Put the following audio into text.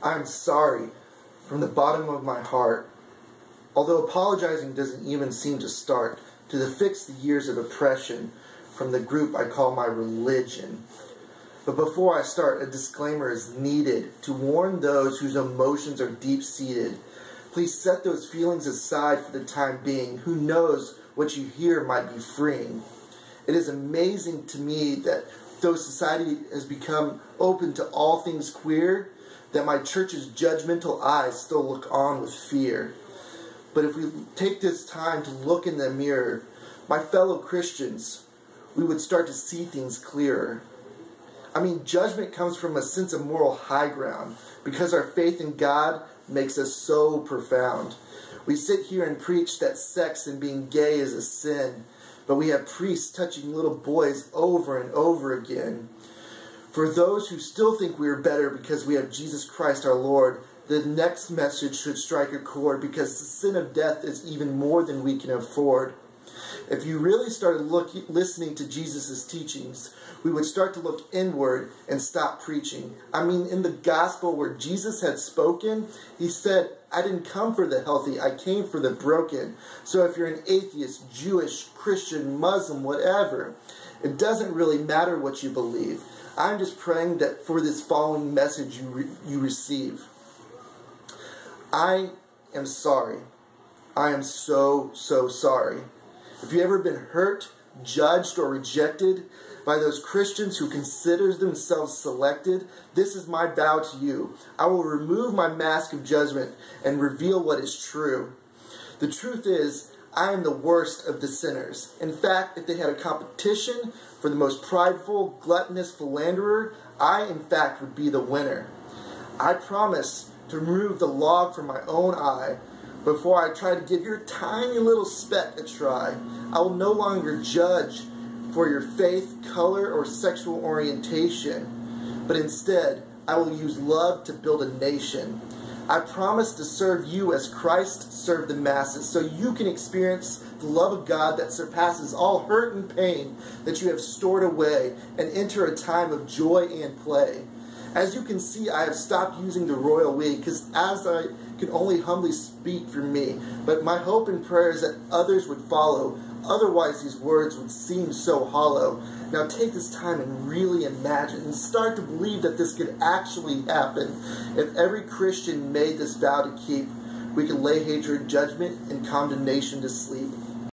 I'm sorry from the bottom of my heart. Although apologizing doesn't even seem to start, to fix the years of oppression from the group I call my religion. But before I start, a disclaimer is needed to warn those whose emotions are deep-seated. Please set those feelings aside for the time being. Who knows what you hear might be freeing. It is amazing to me that though society has become open to all things queer, that my church's judgmental eyes still look on with fear. But if we take this time to look in the mirror, my fellow Christians, we would start to see things clearer. I mean, judgment comes from a sense of moral high ground because our faith in God makes us so profound. We sit here and preach that sex and being gay is a sin, but we have priests touching little boys over and over again. For those who still think we are better because we have Jesus Christ our Lord, the next message should strike a chord because the sin of death is even more than we can afford. If you really started listening to Jesus' teachings, we would start to look inward and stop preaching. I mean, in the gospel where Jesus had spoken, he said, I didn't come for the healthy, I came for the broken. So if you're an atheist, Jewish, Christian, Muslim, whatever, it doesn't really matter what you believe. I'm just praying that for this following message you receive. I am sorry. I am so sorry. If you've ever been hurt, judged, or rejected by those Christians who consider themselves selected, this is my vow to you. I will remove my mask of judgment and reveal what is true. The truth is, I am the worst of the sinners. In fact, if they had a competition for the most prideful, gluttonous philanderer, I, in fact, would be the winner. I promise to remove the log from my own eye before I try to give your tiny little speck a try. I will no longer judge for your faith, color, or sexual orientation, but instead, I will use love to build a nation. I promise to serve you as Christ served the masses, so you can experience the love of God that surpasses all hurt and pain that you have stored away and enter a time of joy and play. As you can see, I have stopped using the royal we, because as I can only humbly speak for me, but my hope and prayer is that others would follow. Otherwise, these words would seem so hollow. Now take this time and really imagine and start to believe that this could actually happen. If every Christian made this vow to keep, we could lay hatred, judgment, and condemnation to sleep.